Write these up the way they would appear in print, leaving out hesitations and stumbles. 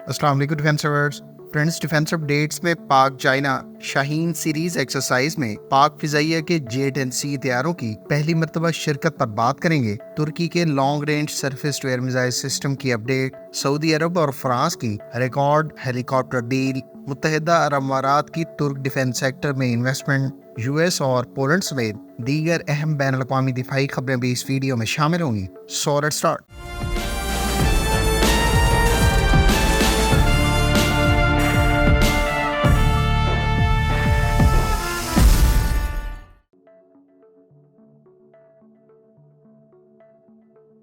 अस्सलाम वालेकुम defence lovers. Friends, defence updates में पाक चाइना शाहीन सीरीज एक्सरसाइज में पाक फिजाइया के J-10C तैयारों की पहली मर्तबा शिरकत पर बात करेंगे। तुर्की के long range surface to air missile system की अपडेट, सऊदी अरब और फ्रांस की रिकॉर्ड हेलीकॉप्टर डील, मुत्तहिदा अरब अमारात की तुर्क डिफेंस सेक्टर में इन्वेस्टमेंट, यूएस और पोलैंड समेत दीगर अहम बैन अल-अक़वामी दिफाई खबरें भी इस वीडियो में शामिल होंगी। So let's start.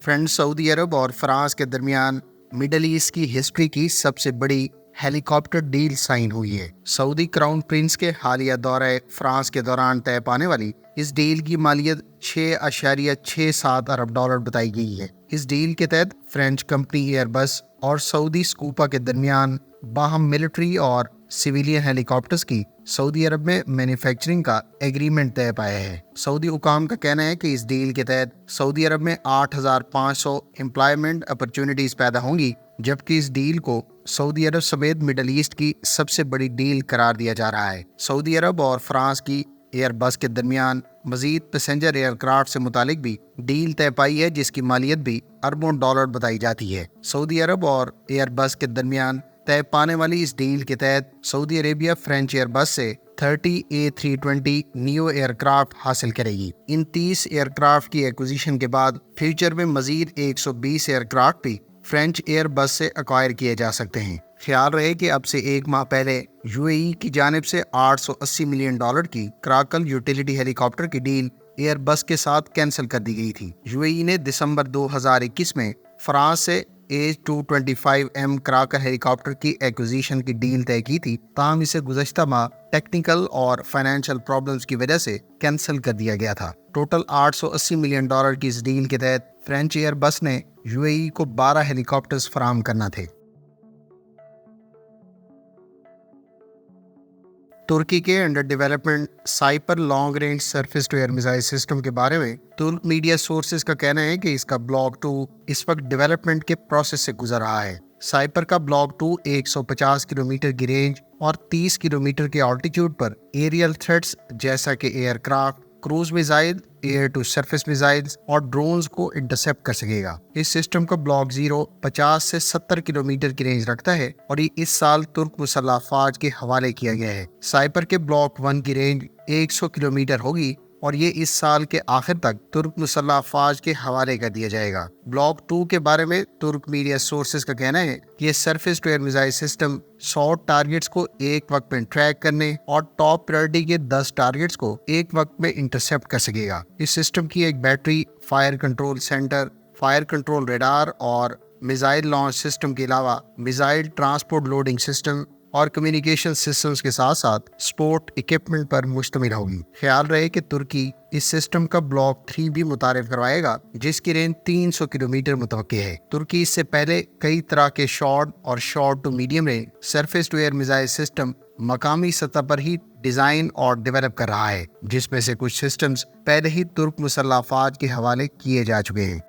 Friends, Saudi अरब और फ्रांस के दरमियान मिडल ईस्ट की हिस्ट्री की सबसे बड़ी हेलीकॉप्टर डील साइन हुई है। सऊदी क्राउन प्रिंस के हालिया दौरे फ्रांस के दौरान तय पाने वाली इस डील की मालियत 6.67 अरब डॉलर बताई गई है। इस डील के तहत फ्रेंच कंपनी एयरबस और सऊदी स्कूपा के दरमियान बाहम मिलिट्री और सिविलियन हेलीकॉप्टर्स की सऊदी अरब में मैन्युफैक्चरिंग का एग्रीमेंट तय पाया है। सऊदी हुकाम का कहना है कि इस डील के तहत सऊदी अरब में 8,500 एम्प्लॉयमेंट अपॉर्चुनिटीज पैदा होंगी, जबकि इस डील को सऊदी अरब समेत मिडल ईस्ट की सबसे बड़ी डील करार दिया जा रहा है। सऊदी अरब और फ्रांस की एयरबस के दरमियान मजीद पैसेंजर एयरक्राफ्ट से मुतालिक भी डील तय पाई है, जिसकी मालियत भी अरबों डॉलर बताई जाती है। सऊदी अरब और एयरबस के दरमियान तय पाने वाली इस डील के तहत सऊदी अरेबिया फ्रेंच एयरबस से 30 A320 नियो एयरक्राफ्ट हासिल करेगी। इन 30 एयरक्राफ्ट की एक्विजिशन के बाद फ्यूचर में मजीद 120 एयरक्राफ्ट भी फ्रेंच एयरबस से एक्वायर किए जा सकते हैं। ख्याल रहे कि अब से एक माह पहले यूएई की जानिब से 880 मिलियन डॉलर की क्राकल यूटिलिटी हेलीकॉप्टर की डील एयरबस के साथ कैंसिल कर दी गई थी। यूएई ने दिसंबर 2021 में फ्रांस से A225M क्राकर हेलीकॉप्टर की एक्विजिशन की डील तय की थी, ताहम इसे गुज़श्ता माह टेक्निकल और फाइनेंशियल प्रॉब्लम्स की वजह से कैंसिल कर दिया गया था। टोटल 880 मिलियन डॉलर की इस डील के तहत फ्रेंच एयरबस ने यूएई को 12 हेलीकॉप्टर्स फराहम करना थे। तुर्की के under development Siper long range surface to air missile system के बारे में तुर्क मीडिया सोर्सेज का कहना है कि इसका ब्लॉक 2 इस वक्त डेवलपमेंट के प्रोसेस से गुजर रहा है। साइपर का ब्लॉक 2 150 किलोमीटर की रेंज और 30 किलोमीटर के ऑल्टीट्यूड पर एरियल थ्रेट्स जैसा कि aircraft, cruise missile, air to surface missiles और ड्रोन्स को इंटरसेप्ट कर सकेगा। इस सिस्टम का ब्लॉक 0 50 से 70 किलोमीटर की रेंज रखता है और ये इस साल तुर्क मुसल्लह अफवाज के हवाले किया गया है। साइपर के ब्लॉक 1 की रेंज 100 किलोमीटर होगी और ये इस साल के आखिर तक तुर्क मुसल्लह अफवाज के हवाले कर दिया जाएगा। ब्लॉक 2 के बारे में तुर्क मीडिया सोर्सेज का कहना है कि ये surface to air missile system 100 targets को एक वक्त में ट्रैक करने और टॉप प्रायोरिटी के 10 टारगेट्स को एक वक्त में इंटरसेप्ट कर सकेगा। इस सिस्टम की एक battery, fire control centre, fire control radar और मिसाइल लॉन्च सिस्टम के अलावा मिसाइल ट्रांसपोर्ट लोडिंग सिस्टम और कम्युनिकेशन सिस्टम्स के साथ साथ स्पोर्ट इक्विपमेंट पर मुश्तमिल होगी। ख्याल रहे कि तुर्की इस सिस्टम का ब्लॉक 3 भी मुतारिफ करवाएगा, जिसकी रेंज 300 किलोमीटर मुतवक्की है। तुर्की इससे पहले कई तरह के शॉर्ट और short to medium range surface to air missile system मकामी सतह पर ही डिजाइन और डेवलप कर रहा है, जिसमें से कुछ सिस्टम्स पहले ही तुर्क मुसल्लह अफवाज के हवाले किए जा चुके हैं।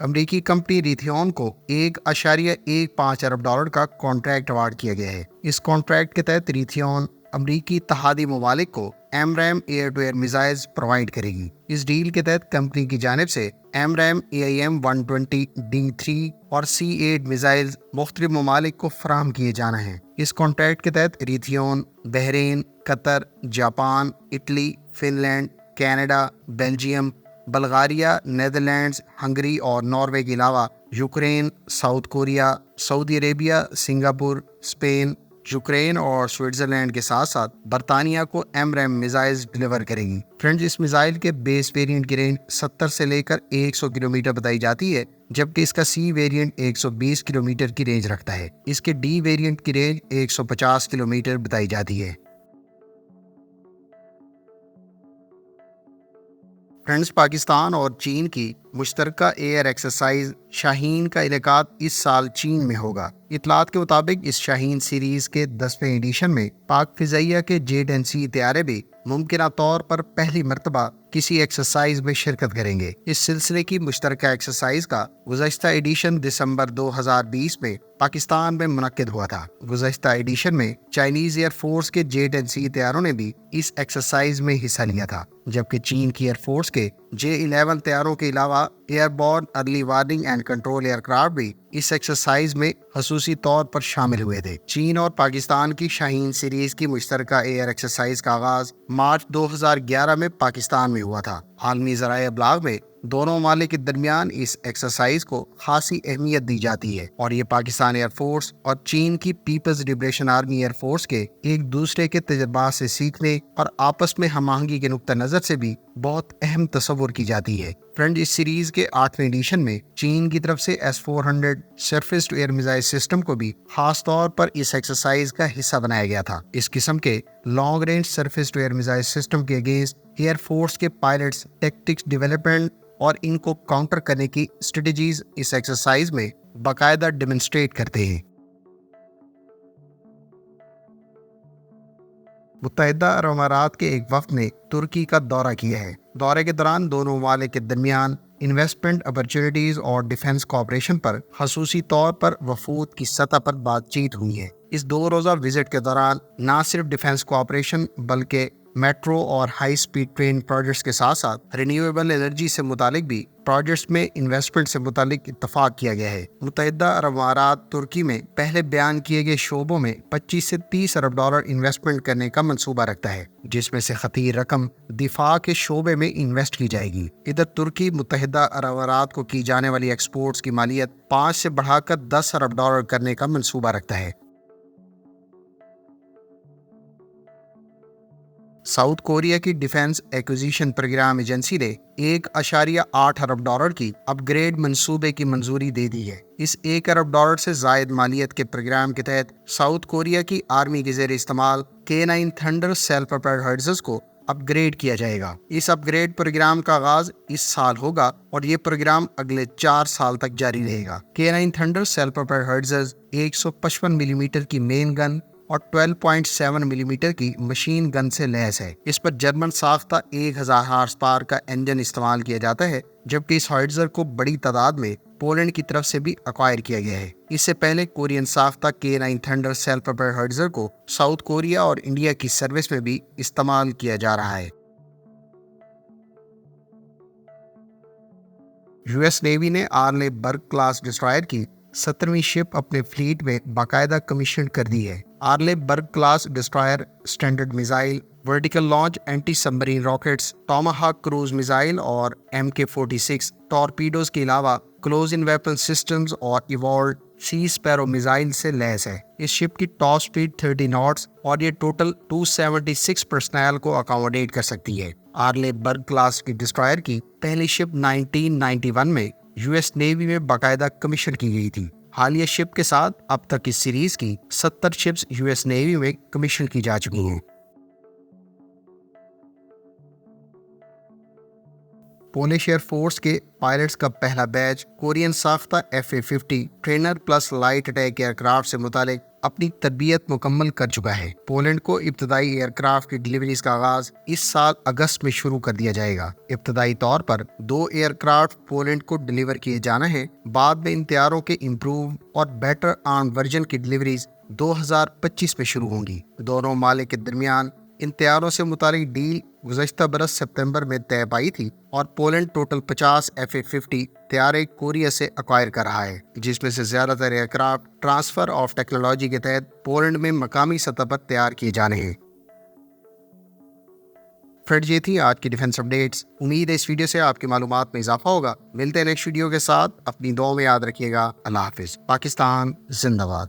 अमेरिकी कंपनी रिथियन को 1.15 अरब डॉलर का कॉन्ट्रैक्ट अवार्ड किया गया है। इस कॉन्ट्रैक्ट के तहत रिथियन अमेरिकी इत्तेहादी ममालिक को AMRAAM air to air missiles provide करेगी। इस डील के तहत कंपनी की जानिब से AMRAAM AIM-120 D3 और C8 मिसाइल्स मुख्तलिफ ममालिक को फराहम किए जाना है। इस कॉन्ट्रैक्ट के तहत Raytheon Bahrain, Qatar, Japan, Italy, Finland, Canada, Belgium, Bulgaria, Netherlands, Hungary और नॉर्वे के अलावा Ukraine, South Korea, Saudi Arabia, Singapore, Spain, Ukraine और स्विट्जरलैंड के साथ साथ बरतानिया को AMRAAM मिसाइल्स डिलीवर करेगी। फ्रेंड्स, इस मिसाइल के बेस वेरिएंट की रेंज 70 से लेकर 100 किलोमीटर बताई जाती है, जबकि इसका C वेरिएंट 120 किलोमीटर की रेंज रखता है। इसके D वेरिएंट की रेंज 150 किलोमीटर बताई जाती है। फ्रेंड्स, पाकिस्तान और चीन की मुश्तरका एयर एक्सरसाइज शाहीन का इनेकाद इस साल चीन में होगा। इतलात के मुताबिक इस शाहीन सीरीज के 10वें एडिशन में पाक फिजाइया के J-10C तैयारे भी मुमकिना तौर पर पहली मर्तबा کسی ایکسرسائز میں شرکت کریں گے۔ اس سلسلے کی مشترکہ ایکسرسائز کا گزشتہ ایڈیشن دسمبر 2020 میں پاکستان میں منعقد ہوا تھا۔ گزشتہ ایڈیشن میں چائنیز ایئر فورس کے J-10C طیاروں نے بھی اس ایکسرسائز میں حصہ لیا تھا، جبکہ چین کی ایئر فورس کے J-11 طیاروں کے علاوہ airborne early warning and control aircraft بھی اس ایکسرسائز میں خصوصی طور پر شامل ہوئے تھے۔ چین اور پاکستان کی شاہین سیریز کی مشترکہ ایئر ایکسرسائز کا آغاز مارچ 2011 میں پاکستان میں ہوا تھا۔ عالمی ذرائع ابلاغ میں دونوں ممالک کے درمیان اس ایکسرسائز کو خاصی اہمیت دی جاتی ہے، اور یہ پاکستان ایئر فورس اور چین کی Peoples liberation army air force کے ایک دوسرے کے تجربات سے سیکھنے اور آپس میں ہم آہنگی کے نقطہ نظر سے بھی بہت اہم تصور کی جاتی ہے۔ فرینڈ، اس سیریز کے 8ویں ایڈیشن میں چین کی طرف سے S-400 surface to air missile system کو بھی خاص طور پر اس ایکسرسائز کا حصہ بنایا گیا تھا۔ اس قسم کے long range surface to air missile system کے اگینسٹ ایئر فورس کے پائلٹس ٹیکٹکس ڈیولپمنٹ اور ان کو کاؤنٹر کرنے کی اسٹریٹجیز اس ایکسرسائز میں باقاعدہ ڈیمونسٹریٹ کرتے ہیں۔ متحدہ عرب امارات کے ایک وفد نے ترکی کا دورہ کیا ہے۔ دورے کے دوران دونوں ممالک کے درمیان انویسٹمنٹ اپرچونیٹیز اور ڈیفنس کوآپریشن پر خصوصی طور پر وفود کی سطح پر بات چیت ہوئی ہے۔ اس 2 روزہ وزٹ کے دوران نہ صرف ڈیفنس کوآپریشن بلکہ میٹرو اور ہائی سپیڈ ٹرین پروجیکٹس کے ساتھ ساتھ رینیویبل انرجی سے متعلق بھی پروجیکٹس میں انویسٹمنٹ سے متعلق اتفاق کیا گیا ہے۔ متحدہ عرب امارات ترکی میں پہلے بیان کیے گئے شعبوں میں 25 سے 30 ارب ڈالر انویسٹمنٹ کرنے کا منصوبہ رکھتا ہے، جس میں سے خطیر رقم دفاع کے شعبے میں انویسٹ کی جائے گی۔ ادھر ترکی متحدہ عرب امارات کو کی جانے والی ایکسپورٹس کی مالیت 5 سے بڑھا کر 10 ارب ڈالر کرنے کا منصوبہ رکھتا ہے۔ ساؤتھ کوریا کی ڈیفنس ایکوزیشن پروگرام ایجنسی نے 1.8 ارب ڈالر کی اپ گریڈ منصوبے کی منظوری دے دی ہے۔ اس 1 ارب ڈالر سے زائد مالیت کے پروگرام کے تحت ساؤتھ کوریا کی آرمی کے زیر استعمال K9 تھنڈر سیلف پروپیلڈ ہارٹزرز کو اپ گریڈ کیا جائے گا۔ اس اپ گریڈ پروگرام کا آغاز اس سال ہوگا اور یہ پروگرام اگلے 4 سال تک جاری رہے گا۔ K9 تھنڈر سیلف پروپیلڈ ہارٹزرز 155 ملی میٹر کی مین گن اور 12.7 ملی میٹر کی مشین گن سے لیس ہے۔ اس پر جرمن ساختہ 1000 ہارس پاور کا انجن استعمال کیا جاتا ہے، جبکہ اس ہارٹزر کو بڑی تعداد میں پولینڈ کی طرف سے بھی ایکوائر کیا گیا ہے۔ اس سے پہلے کورین ساختہ K9 تھنڈر سیلف پروپیلڈ ہارٹزر کو ساؤتھ کوریا اور انڈیا کی سروس میں بھی استعمال کیا جا رہا ہے۔ US نیوی نے آرلے برگ کلاس ڈسٹرائر کی 17ویں شپ اپنے فلیٹ میں باقاعدہ کمیشن کر دی ہے۔ Arleigh Burke class destroyer standard missile, vertical launch anti submarine rockets, Tomahawk cruise missile اور MK-46 ٹارپیڈوز کے علاوہ کلوز ان ویپن سسٹمز اور ایوالڈ سی اسپیرو میزائل سے لیس ہے۔ اس شپ کی ٹاپ سپیڈ 30 ناٹس اور یہ ٹوٹل 276 پرسنل کو اکاموڈیٹ کر سکتی ہے۔ آرلے برگ کلاس کی ڈسٹرائر کی پہلی شپ 1991 میں US نیوی میں باقاعدہ کمیشن کی گئی تھی۔ حالیہ شپ کے ساتھ اب تک اس سیریز کی 70 شپس US نیوی میں کمیشن کی جا چکی ہیں۔ پولش ایئر فورس کے پائلٹس کا پہلا بیچ کورین ساختہ FA-50 trainer plus light attack aircraft سے متعلق اپنی تربیت مکمل کر چکا ہے۔ پولینڈ کو ابتدائی ایئر کرافٹ کی ڈیلیوریز کا آغاز اس سال اگست میں شروع کر دیا جائے گا۔ ابتدائی طور پر 2 ایئر کرافٹ پولینڈ کو ڈیلیور کیے جانا ہے، بعد میں ان طیاروں کے امپروو اور بیٹر آرم ورژن کی ڈیلیوریز 2025 میں شروع ہوں گی۔ دونوں ممالک کے درمیان ان طیاروں سے متعلق ڈیل گزشتہ برس سپتمبر میں طے پائی تھی، اور پولینڈ ٹوٹل 50 FA-50 طیارے کوریا سے ایکوائر کر رہا ہے، جس میں سے زیادہ تر aircraft transfer of technology کے تحت پولینڈ میں مقامی سطح پر تیار کیے جانے ہیں۔ فرینڈ، یہ تھی آج کی ڈیفنس اپڈیٹس۔ امید ہے اس ویڈیو سے آپ کی معلومات میں اضافہ ہوگا۔ ملتے ہیں نیکسٹ ویڈیو کے ساتھ، اپنی دعاؤں میں یاد رکھیے گا۔ اللہ حافظ۔ پاکستان زندہ باد۔